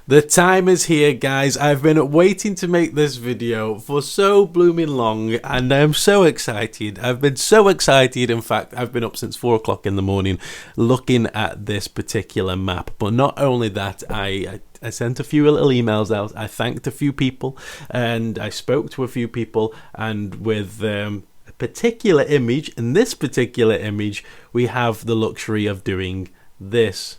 The time is here, guys. I've been waiting to make this video for so blooming long, and I'm so excited. I've been so excited. In fact, I've been up since 4 o'clock in the morning looking at this particular map. But not only that, I sent a few little emails out. I thanked a few people, and I spoke to a few people, and with a particular image, in this particular image, we have the luxury of doing this.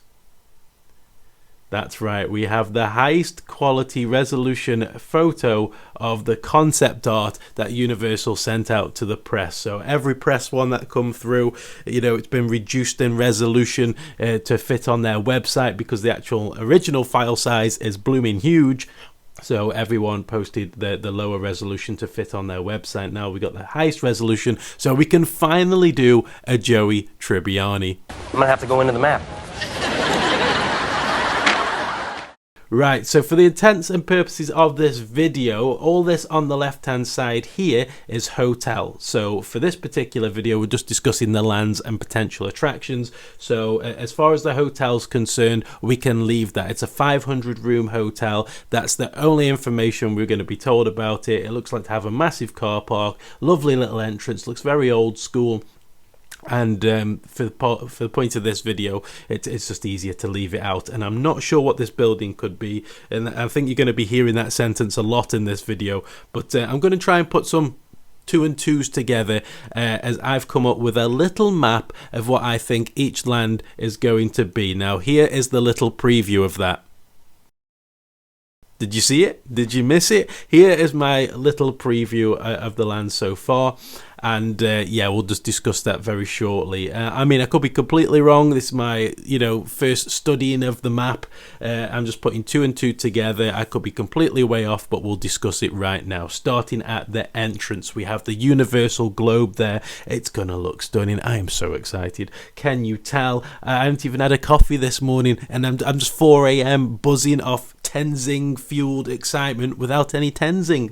That's right, we have the highest quality resolution photo of the concept art that Universal sent out to the press. So every press one that come through, you know, it's been reduced in resolution to fit on their website because the actual original file size is blooming huge. So everyone posted the lower resolution to fit on their website. Now we got the highest resolution, so we can finally do a Joey Tribbiani. I'm gonna have to go into the map. Right, so for the intents and purposes of this video, all this on the left hand side here is hotel. So for this particular video, we're just discussing the lands and potential attractions. So as far as the hotel's concerned, we can leave that. It's a 500 room hotel. That's the only information we're going to be told about it. It looks like to have a massive car park, lovely little entrance, looks very old school. And for the point of this video, it's just easier to leave it out. And I'm not sure what this building could be, and I think you're going to be hearing that sentence a lot in this video. But I'm going to try and put some 2 and 2s together as I've come up with a little map of what I think each land is going to be. Now here is the little preview of that. Did you see it? Did you miss it? Here is my little preview of the land so far. And yeah, we'll just discuss that very shortly. I mean, I could be completely wrong. This is my, first studying of the map. I'm just putting 2 and 2 together. I could be completely way off, but we'll discuss it right now. Starting at the entrance, we have the Universal globe there. It's gonna look stunning. I am so excited. Can you tell? I haven't even had a coffee this morning, and I'm just 4 a.m. buzzing off Tenzing fueled excitement without any Tenzing.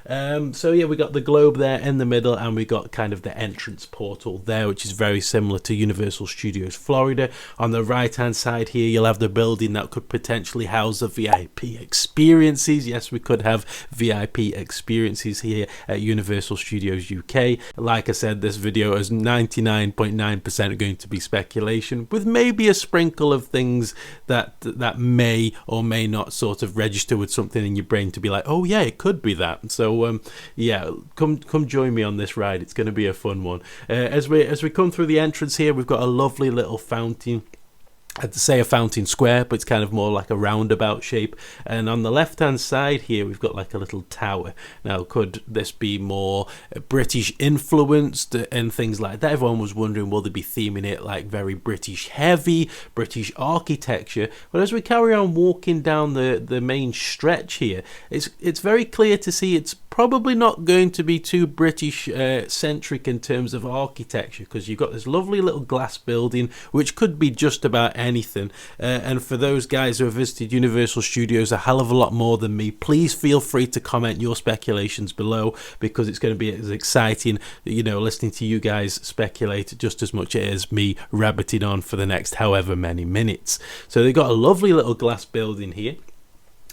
So yeah, we got the globe there in the middle, and we got kind of the entrance portal there, which is very similar to Universal Studios Florida. On the right hand side here, you'll have the building that could potentially house the VIP experiences. Yes, we could have VIP experiences here at Universal Studios UK. Like I said, this video is 99.9% going to be speculation, with maybe a sprinkle of things that may or may not sort of register with something in your brain to be like, oh yeah, it could be that. So yeah, come join me on this ride. It's going to be a fun one. As we come through the entrance here, we've got a lovely little fountain. I'd say a fountain square, but it's kind of more like a roundabout shape. And on the left hand side here, we've got like a little tower. Now, could this be more British influenced and things like that? Everyone was wondering, will they be theming it like very British heavy, British architecture? But as we carry on walking down the main stretch here, it's very clear to see it's probably not going to be too British centric in terms of architecture, because you've got this lovely little glass building which could be just about anything. And for those guys who have visited Universal Studios a hell of a lot more than me, please feel free to comment your speculations below, because it's going to be as exciting, listening to you guys speculate just as much as me rabbiting on for the next however many minutes. So they've got a lovely little glass building here.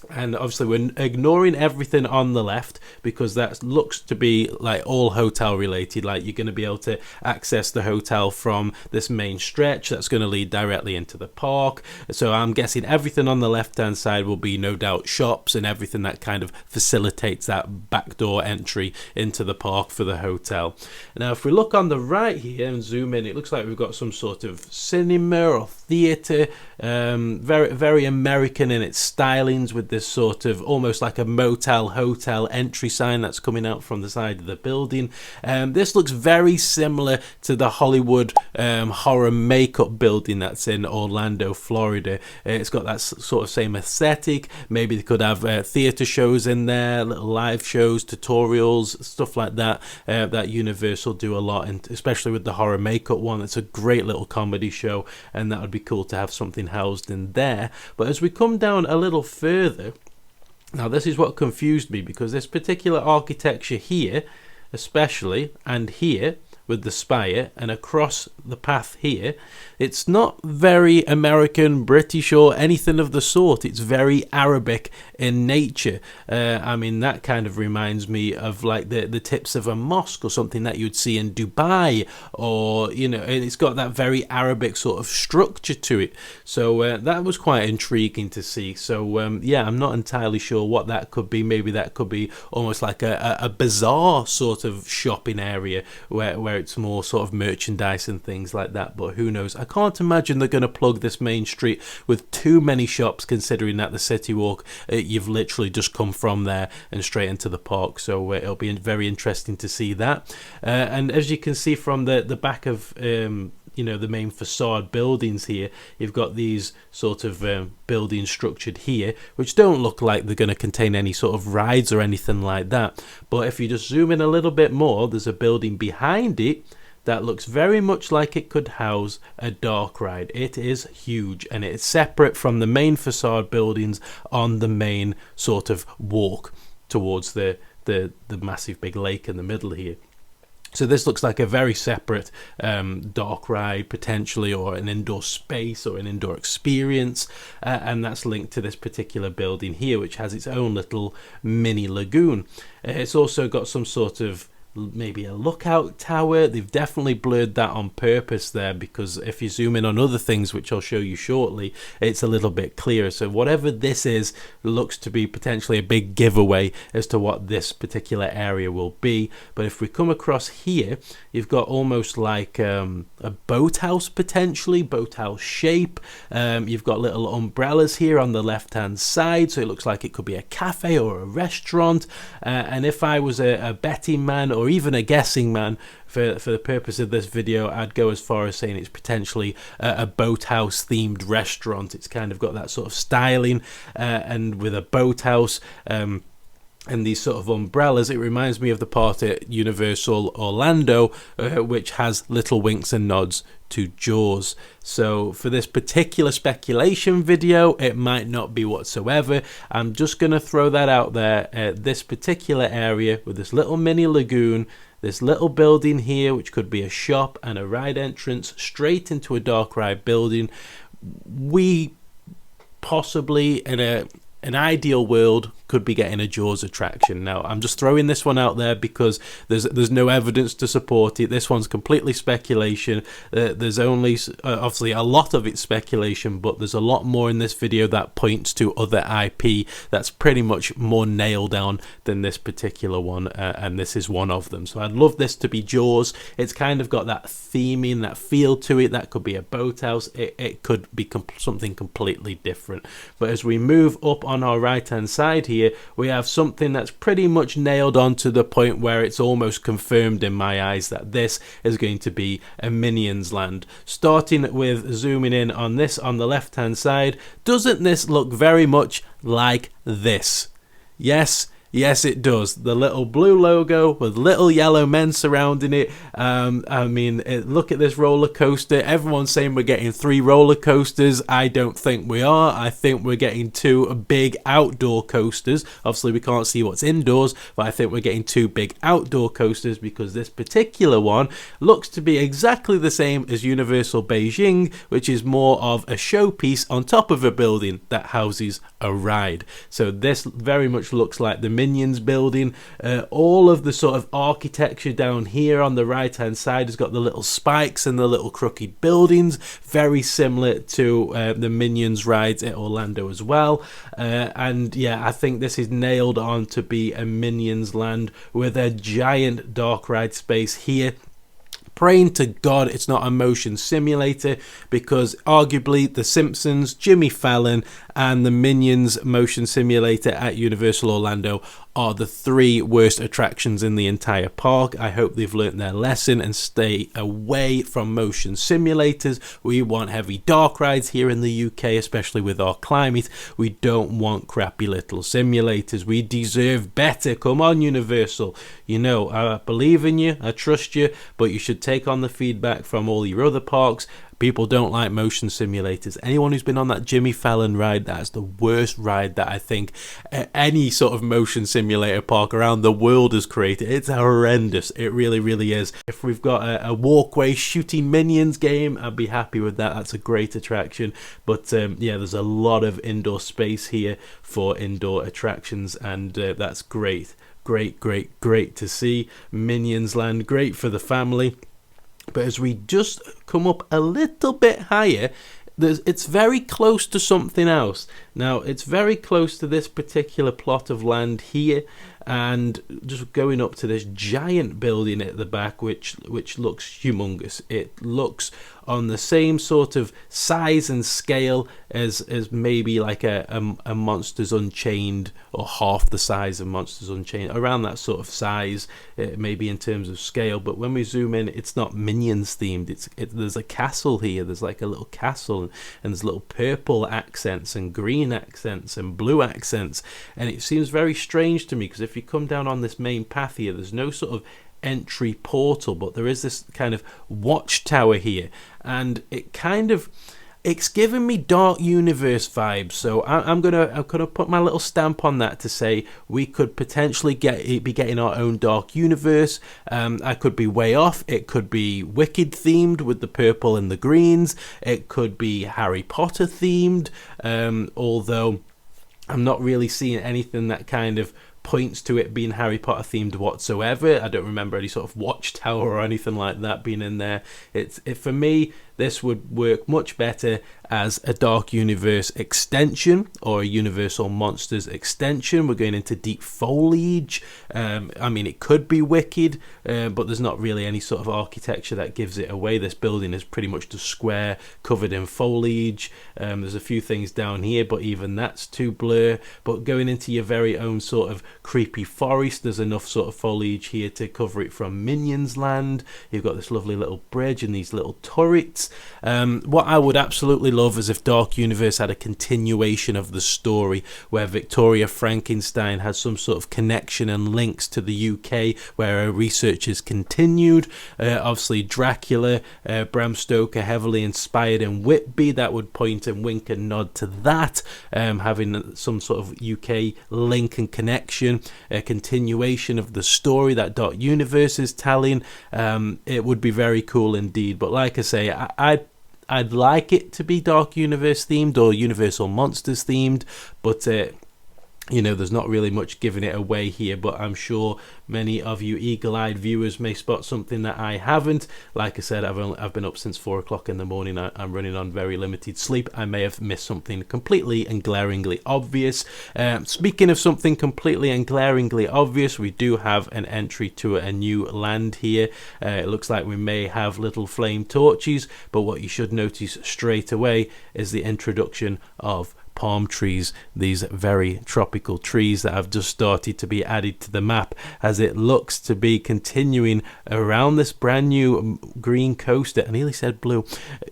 And obviously we're ignoring everything on the left, because that looks to be like all hotel related. Like you're going to be able to access the hotel from this main stretch that's going to lead directly into the park. So I'm guessing everything on the left hand side will be no doubt shops and everything that kind of facilitates that backdoor entry into the park for the hotel. Now if we look on the right here and zoom in, it looks like we've got some sort of cinema or theatre, very, very American in its stylings, with this sort of almost like a motel hotel entry sign that's coming out from the side of the building. This looks very similar to the Hollywood horror makeup building that's in Orlando, Florida. It's got that sort of same aesthetic. Maybe they could have theatre shows in there, little live shows, tutorials, stuff like that, that Universal do a lot, and especially with the horror makeup one. It's a great little comedy show, and that would be cool to have something housed in there. But as we come down a little further, now this is what confused me, because this particular architecture here especially, and here with the spire, and across the path here, it's not very American, British, or anything of the sort. It's very Arabic in nature. I mean, that kind of reminds me of like the tips of a mosque or something that you'd see in Dubai, or, you know, it's got that very Arabic sort of structure to it. So that was quite intriguing to see. So yeah, I'm not entirely sure what that could be. Maybe that could be almost like a bazaar sort of shopping area where it's more sort of merchandise and things like that, but who knows. I can't imagine they're going to plug this main street with too many shops, considering that the City Walk, you've literally just come from there and straight into the park. So it'll be very interesting to see that. And as you can see from the back of you know, the main facade buildings here, you've got these sort of buildings structured here, which don't look like they're going to contain any sort of rides or anything like that. But if you just zoom in a little bit more, there's a building behind it that looks very much like it could house a dark ride. It is huge, and it's separate from the main facade buildings on the main sort of walk towards the massive big lake in the middle here. So this looks like a very separate dark ride, potentially, or an indoor space or an indoor experience, and that's linked to this particular building here, which has its own little mini lagoon. It's also got some sort of maybe a lookout tower. They've definitely blurred that on purpose there, because if you zoom in on other things, which I'll show you shortly, it's a little bit clearer. So whatever this is looks to be potentially a big giveaway as to what this particular area will be. But if we come across here, you've got almost like a boathouse, potentially boathouse shape. You've got little umbrellas here on the left hand side, so it looks like it could be a cafe or a restaurant. And if I was a betting man, or even a guessing man, for the purpose of this video, I'd go as far as saying it's potentially a boathouse themed restaurant. It's kind of got that sort of styling, and with a boathouse and these sort of umbrellas, it reminds me of the part at Universal Orlando, which has little winks and nods to Jaws. So for this particular speculation video, it might not be whatsoever. I'm just going to throw that out there. This particular area with this little mini lagoon, this little building here, which could be a shop, and a ride entrance straight into a dark ride building, we possibly, in an ideal world, could be getting a Jaws attraction. Now, I'm just throwing this one out there because there's no evidence to support it. This one's completely speculation. There's only obviously a lot of it's speculation, but there's a lot more in this video that points to other IP that's pretty much more nailed down than this particular one, and this is one of them. So I'd love this to be Jaws. It's kind of got that theming, that feel to it. That could be a boathouse. It could be something completely different. But as we move up on our right hand side here, we have something that's pretty much nailed on to the point where it's almost confirmed in my eyes that this is going to be a Minions land. Starting with zooming in on this on the left hand side, doesn't this look very much like this? Yes, it does. The little blue logo with little yellow men surrounding it. I mean, look at this roller coaster. Everyone's saying we're getting 3 roller coasters. I don't think we are. I think we're getting 2 big outdoor coasters. Obviously, we can't see what's indoors, but I think we're getting 2 big outdoor coasters, because this particular one looks to be exactly the same as Universal Beijing, which is more of a showpiece on top of a building that houses a ride. So this very much looks like the Minions building. All of the sort of architecture down here on the right hand side has got the little spikes and the little crooked buildings, very similar to the Minions rides at Orlando as well. And yeah, I think this is nailed on to be a Minions land with a giant dark ride space here. Praying to God it's not a motion simulator, because arguably The Simpsons, Jimmy Fallon, and the Minions motion simulator at Universal Orlando are the 3 worst attractions in the entire park. I hope they've learnt their lesson and stay away from motion simulators. We want heavy dark rides here in the UK, especially with our climate. We don't want crappy little simulators. We deserve better. Come on, Universal. You know, I believe in you, I trust you, but you should take on the feedback from all your other parks. People don't like motion simulators. Anyone who's been on that Jimmy Fallon ride, that's the worst ride that I think any sort of motion simulator park around the world has created. It's horrendous. It really, really is. If we've got a walkway shooting minions game, I'd be happy with that. That's a great attraction. But yeah, there's a lot of indoor space here for indoor attractions, and that's great. Great to see. Minions Land, great for the family. But as we just come up a little bit higher, it's very close to something else. Now, it's very close to this particular plot of land here, and just going up to this giant building at the back, which looks humongous. It looks on the same sort of size and scale as maybe like a Monsters Unchained, or half the size of Monsters Unchained, around that sort of size, maybe in terms of scale. But when we zoom in, it's not Minions themed. There's a castle here. There's like a little castle, and there's little purple accents and green accents and blue accents, and it seems very strange to me, because if you come down on this main path here, there's no sort of entry portal, but there is this kind of watchtower here, and it's giving me Dark Universe vibes. So I'm gonna put my little stamp on that to say we could potentially be getting our own Dark Universe. I could be way off. It could be Wicked themed with the purple and the greens. It could be Harry Potter themed, although I'm not really seeing anything that kind of points to it being Harry Potter themed whatsoever. I don't remember any sort of watchtower or anything like that being in there. For me, this would work much better as a Dark Universe extension, or a Universal Monsters extension. We're going into deep foliage. I mean, it could be Wicked, but there's not really any sort of architecture that gives it away. This building is pretty much just square, covered in foliage. There's a few things down here, but even that's too blur. But going into your very own sort of creepy forest, there's enough sort of foliage here to cover it from Minions Land. You've got this lovely little bridge and these little turrets. What I would absolutely love is if Dark Universe had a continuation of the story, where Victoria Frankenstein has some sort of connection and links to the UK, where her research is continued. Obviously Dracula, Bram Stoker heavily inspired in Whitby. That would point and wink and nod to that, having some sort of UK link and connection, a continuation of the story that Dark Universe is telling. It would be very cool indeed. But like I say, I'd like it to be Dark Universe themed or Universal Monsters themed, but there's not really much giving it away here. But I'm sure many of you eagle-eyed viewers may spot something that I haven't. Like I said, I've been up since 4 o'clock in the morning. I'm running on very limited sleep. I may have missed something completely and glaringly obvious. Speaking of something completely and glaringly obvious, we do have an entry to a new land here. It looks like we may have little flame torches, but what you should notice straight away is the introduction of palm trees, these very tropical trees that have just started to be added to the map, as it looks to be continuing around this brand new green coaster. I nearly said blue.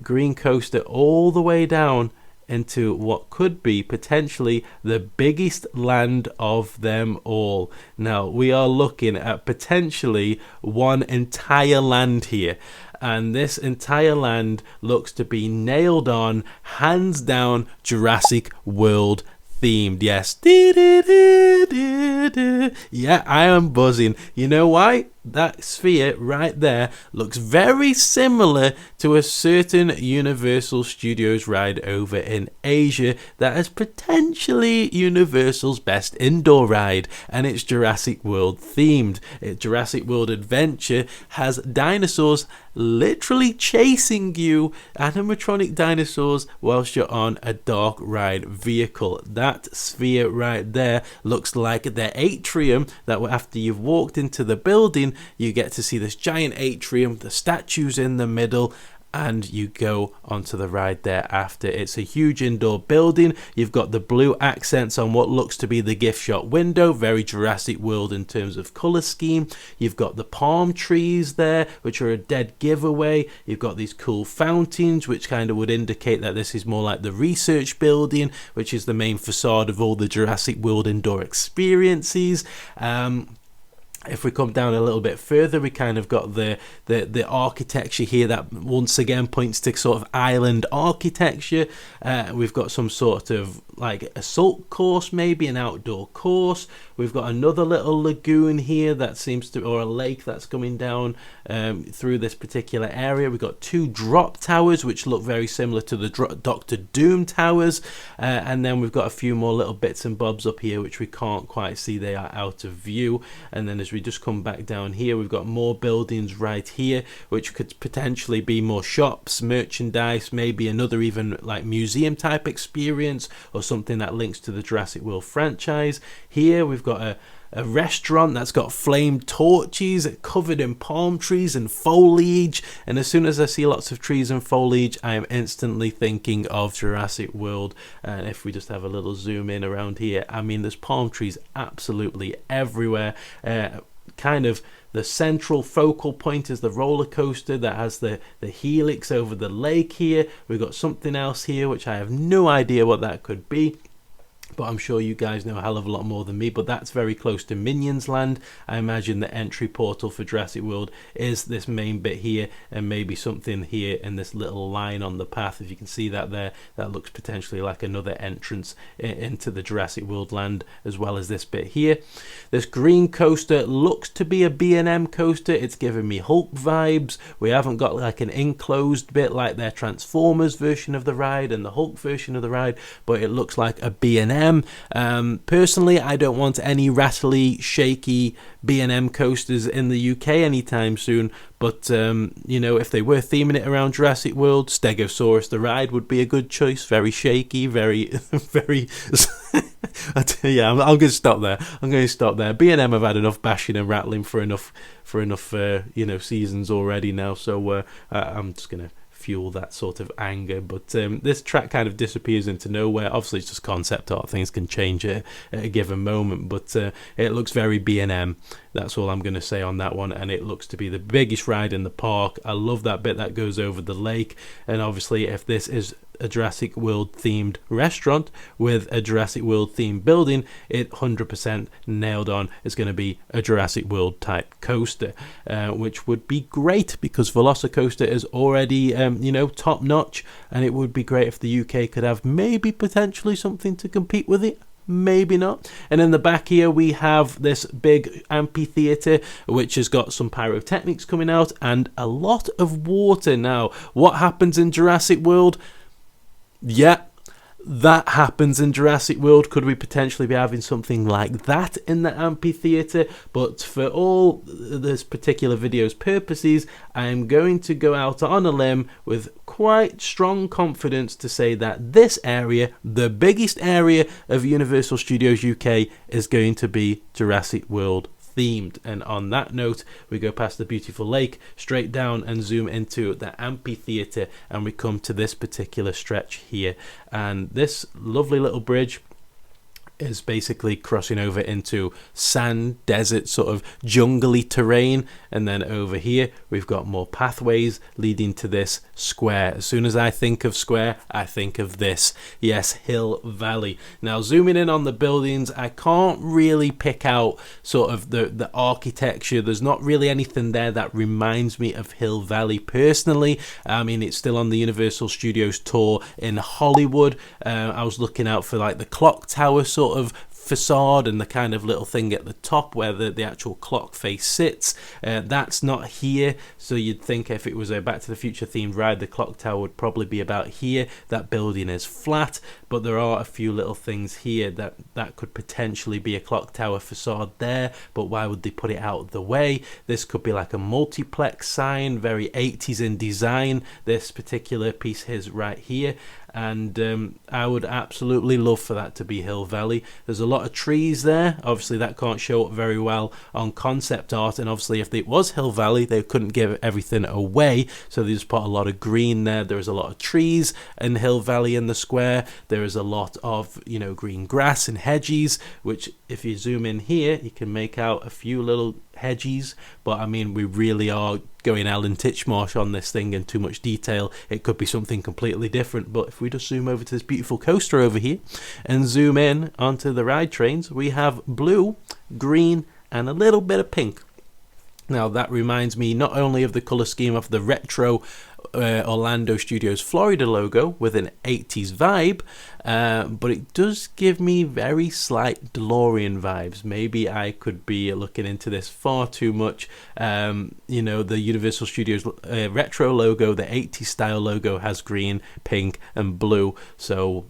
Green coaster all the way down into what could be potentially the biggest land of them all. Now, we are looking at potentially one entire land here, and this entire land looks to be nailed on, hands down, Jurassic World themed. Yes. Yeah, I am buzzing. You know why? That sphere right there looks very similar to a certain Universal Studios ride over in Asia that is potentially Universal's best indoor ride, and it's Jurassic World themed. Jurassic World Adventure has dinosaurs literally chasing you, animatronic dinosaurs, whilst you're on a dark ride vehicle. That sphere right there looks like the atrium that after you've walked into the building, you get to see this giant atrium, the statues in the middle, and you go onto the ride thereafter. It's a huge indoor building. You've got the blue accents on what looks to be the gift shop window, very Jurassic World in terms of colour scheme. You've got the palm trees there, which are a dead giveaway. You've got these cool fountains, which kind of would indicate that this is more like the research building, which is the main facade of all the Jurassic World indoor experiences. If we come down a little bit further, we kind of got the architecture here that once again points to sort of island architecture. We've got some sort of like assault course, maybe an outdoor course. We've got another little lagoon here that seems to, or a lake that's coming down through this particular area. We've got 2 drop towers which look very similar to the Doctor Doom towers, and then we've got a few more little bits and bobs up here which we can't quite see, they are out of view. And then as we just come back down here, we've got more buildings right here which could potentially be more shops, merchandise, maybe another even like museum type experience or something that links to the Jurassic World franchise. Here we've got a restaurant that's got flamed torches covered in palm trees and foliage, and as soon as I see lots of trees and foliage, I am instantly thinking of Jurassic World. And if we just have a little zoom in around here, I mean there's palm trees absolutely everywhere. Kind of the central focal point is the roller coaster that has the helix over the lake here. We've got something else here which I have no idea what that could be, but I'm sure you guys know a hell of a lot more than me. But that's very close to Minions Land. I imagine the entry portal for Jurassic World is this main bit here, and maybe something here in this little line on the path. If you can see that there, that looks potentially like another entrance into the Jurassic World land, as well as this bit here. This green coaster looks to be a B&M coaster. It's giving me Hulk vibes. We haven't got like an enclosed bit like their Transformers version of the ride and the Hulk version of the ride, but it looks like a B&M. Personally, I don't want any rattly, shaky B&M coasters in the UK anytime soon, but you know, if they were theming it around Jurassic World, Stegosaurus the ride would be a good choice. Very shaky, very very yeah, I'm going to stop there. B&M have had enough bashing and rattling for enough you know, seasons already now, so I'm just going to fuel that sort of anger. But this track kind of disappears into nowhere. Obviously it's just concept art, things can change at a given moment, but it looks very B&M. That's all I'm going to say on that one, and it looks to be the biggest ride in the park. I love that bit that goes over the lake, and obviously if this is a Jurassic World themed restaurant with a Jurassic World themed building, it 100% nailed on. It's going to be a Jurassic World type coaster, which would be great because Velocicoaster is already you know, top notch, and it would be great if the UK could have maybe potentially something to compete with it. Maybe not. And in the back here we have this big amphitheater which has got some pyrotechnics coming out and a lot of water. Now, what happens in Jurassic World? Yeah, that happens in Jurassic World. Could we potentially be having something like that in the amphitheater? But for all this particular video's purposes, I'm going to go out on a limb with quite strong confidence to say that this area, the biggest area of Universal Studios UK, is going to be Jurassic World themed. And on that note, we go past the beautiful lake, straight down and zoom into the amphitheater, and we come to this particular stretch here, and this lovely little bridge is basically crossing over into sand, desert, sort of jungly terrain, and then over here we've got more pathways leading to this square. As soon as I think of square, I think of this. Yes, Hill Valley. Now, zooming in on the buildings, I can't really pick out sort of the architecture. There's not really anything there that reminds me of Hill Valley personally. I mean, it's still on the Universal Studios tour in Hollywood. I was looking out for like the clock tower sort of facade and the kind of little thing at the top where the actual clock face sits. That's not here, so you'd think if it was a Back to the Future themed ride, the clock tower would probably be about here. That building is flat, but there are a few little things here that could potentially be a clock tower facade there, but why would they put it out of the way? This could be like a multiplex sign, very 80s in design. This particular piece is right here, and I would absolutely love for that to be Hill Valley. There's a lot of trees there. Obviously that can't show up very well on concept art, and obviously if it was Hill Valley they couldn't give everything away, so they just put a lot of green there. There is a lot of trees in Hill Valley in the square. There is a lot of, you know, green grass and hedges, which if you zoom in here you can make out a few little hedges, but I mean we really are going Alan Titchmarsh on this thing in too much detail. It could be something completely different. But if we just zoom over to this beautiful coaster over here and zoom in onto the ride trains, we have blue, green and a little bit of pink. Now that reminds me not only of the colour scheme of the retro Orlando Studios Florida logo with an 80s vibe, but it does give me very slight DeLorean vibes. Maybe I could be looking into this far too much. You know, the Universal Studios retro logo, the 80s style logo, has green, pink and blue, so,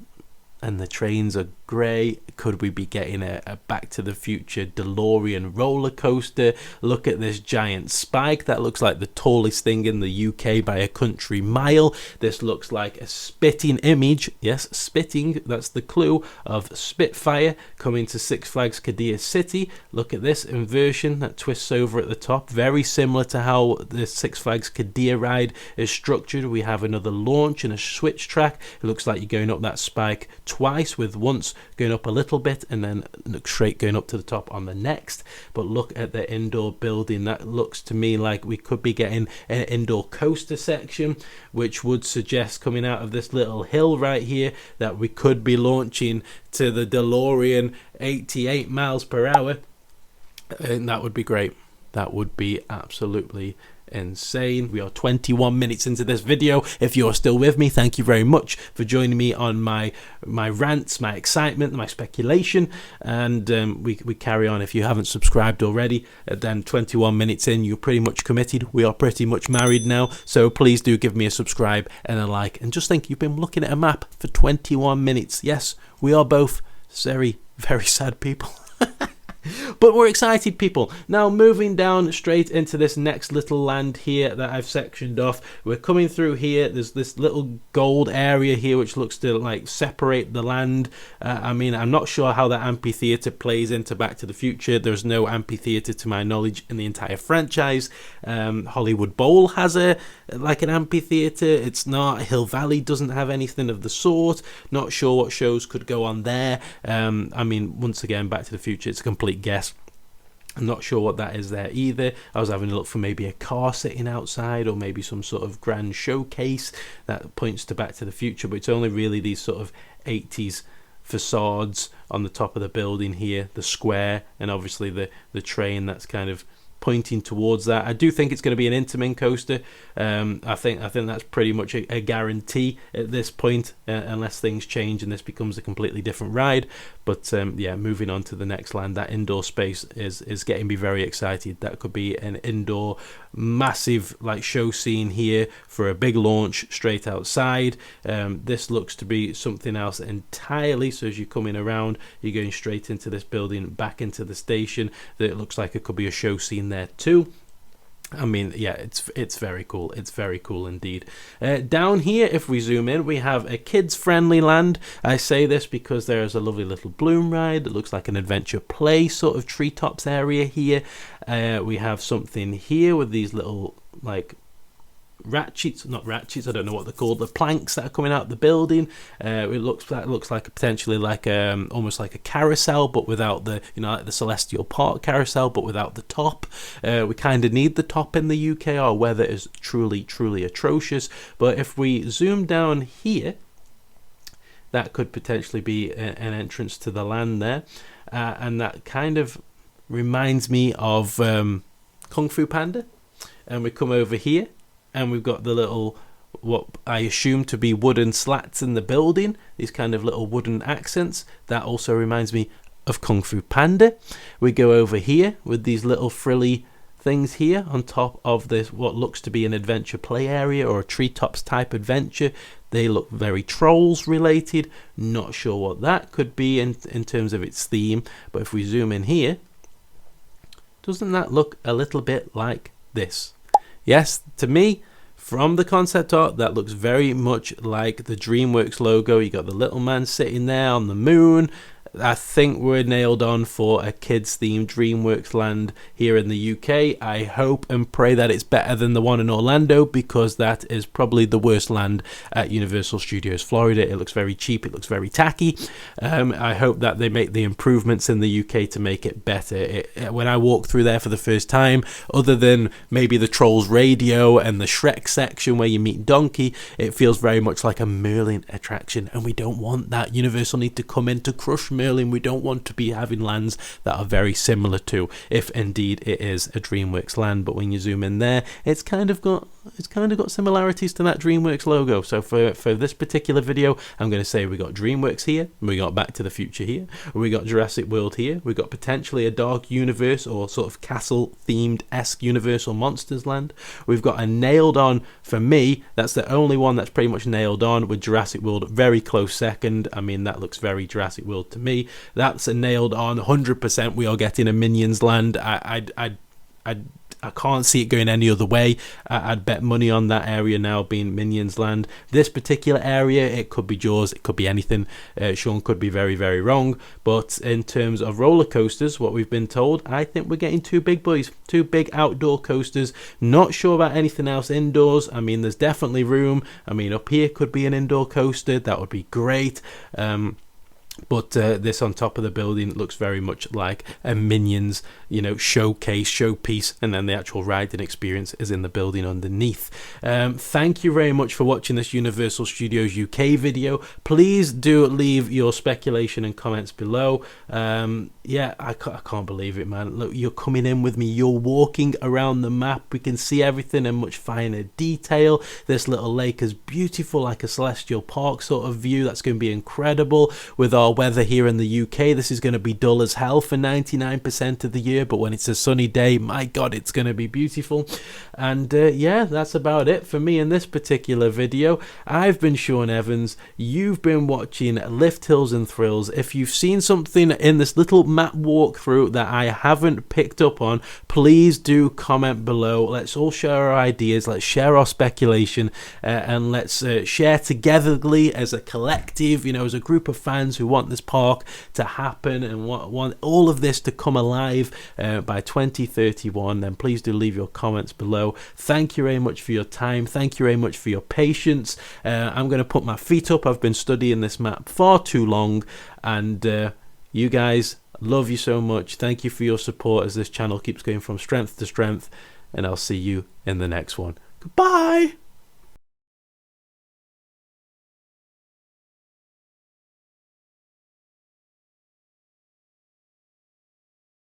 and the trains are grey. Could we be getting a Back to the Future DeLorean roller coaster? Look at this giant spike. That looks like the tallest thing in the UK by a country mile. This looks like a spitting image. Yes, spitting, that's the clue, of Spitfire coming to Six Flags Qiddiya City. Look at this inversion that twists over at the top. Very similar to how the Six Flags Qiddiya ride is structured. We have another launch and a switch track. It looks like you're going up that spike twice, with once going up a little bit and then straight going up to the top on the next. But look at the indoor building. That looks to me like we could be getting an indoor coaster section, which would suggest, coming out of this little hill right here, that we could be launching to the DeLorean 88 miles per hour, and that would be great. That would be absolutely insane. We are 21 minutes into this video. If you're still with me, thank you very much for joining me on my rants, my excitement, my speculation, and we carry on. If you haven't subscribed already, then 21 minutes in, you're pretty much committed. We are pretty much married now, so please do give me a subscribe and a like. And just think, you've been looking at a map for 21 minutes. Yes, we are both very, very sad people. But we're excited people. Now moving down straight into this next little land here that I've sectioned off. We're coming through here. There's this little gold area here which looks to like separate the land. I mean, I'm not sure how that amphitheater plays into Back to the Future. There's no amphitheater to my knowledge in the entire franchise. Hollywood Bowl has an amphitheater. It's not. Hill Valley doesn't have anything of the sort. Not sure what shows could go on there. I mean, once again, Back to the Future, it's a complete guess. I'm not sure what that is there either. I was having a look for maybe a car sitting outside, or maybe some sort of grand showcase that points to Back to the Future, but it's only really these sort of 80s facades on the top of the building here, the square, and obviously the train that's kind of pointing towards that. I do think it's going to be an Intamin coaster. I think that's pretty much a guarantee at this point, unless things change and this becomes a completely different ride. But yeah, moving on to the next land, that indoor space is getting me very excited. That could be an indoor massive like show scene here for a big launch straight outside. This looks to be something else entirely. So as you're coming around, you're going straight into this building, back into the station. That it looks like it could be a show scene there too. I mean, yeah, it's very cool. It's very cool indeed. Down here, if we zoom in, we have a kids-friendly land. I say this because there is a lovely little balloon ride that looks like an adventure play sort of treetops area here. We have something here with these little, like, not ratchets, I don't know what they're called, the planks that are coming out of the building. It looks like potentially like almost like a carousel, but without the, you know, like the Celestial Park carousel, but without the top. We kind of need the top in the UK. Our weather is truly atrocious, but if we zoom down here, that could potentially be an entrance to the land there, and that kind of reminds me of Kung Fu Panda. And we come over here, and we've got the little, what I assume to be wooden slats in the building, these kind of little wooden accents. That also reminds me of Kung Fu Panda. We go over here with these little frilly things here on top of this, what looks to be an adventure play area or a treetops type adventure. They look very Trolls related. Not sure what that could be in terms of its theme, but if we zoom in here, doesn't that look a little bit like this? Yes, to me, from the concept art, that looks very much like the Dreamworks logo. You got the little man sitting there on the moon. I think we're nailed on for a kids themed Dreamworks land here in the UK. I hope and pray that it's better than the one in Orlando, because that is probably the worst land at Universal Studios Florida. It looks very cheap, it looks very tacky. I hope that they make the improvements in the UK to make it better. When I walked through there for the first time, other than maybe the Trolls radio and the Shrek section where you meet Donkey, it feels very much like a Merlin attraction, and we don't want that. Universal need to come in to crush Merlin. We don't want to be having lands that are very similar to, if indeed it is a Dreamworks land. But when you zoom in there, it's kind of got similarities to that Dreamworks logo. So for this particular video, I'm going to say we got Dreamworks here, we got Back to the Future here, we got Jurassic World here, we got potentially a dark universe or sort of castle themed esque Universal Monsters land. We've got a nailed on, for me, that's the only one that's pretty much nailed on, with Jurassic World very close second. I mean, that looks very Jurassic World to me. That's a nailed on 100%. We are getting a Minions land. I can't see it going any other way. I'd bet money on that area now being Minions land. This particular area, it could be Jaws, it could be anything. Sean could be very, very wrong. But in terms of roller coasters, what we've been told, I think we're getting two big boys, two big outdoor coasters. Not sure about anything else indoors. I mean, there's definitely room. I mean, up here could be an indoor coaster. That would be great. But this on top of the building looks very much like a Minions, showpiece, and then the actual riding experience is in the building underneath. Thank you very much for watching this Universal Studios UK video. Please do leave your speculation and comments below. I can't believe it, man. Look, you're coming in with me. You're walking around the map. We can see everything in much finer detail. This little lake is beautiful, like a celestial park sort of view. That's going to be incredible. With our weather here in the UK, this is going to be dull as hell for 99% of the year, but when it's a sunny day, my god, it's going to be beautiful. And that's about it for me in this particular video. I've been Sean Evans. You've been watching Lift Hills and Thrills. If you've seen something in this little map walkthrough that I haven't picked up on, please do comment below. Let's all share our ideas, let's share our speculation, and let's share togetherly as a collective, as a group of fans who want this park to happen and want all of this to come alive by 2031. Then please do leave your comments below. Thank you very much for your time. Thank you very much for your patience. I'm going to put my feet up. I've been studying this map far too long, and you guys, love you so much. Thank you for your support as this channel keeps going from strength to strength, and I'll see you in the next one. Goodbye.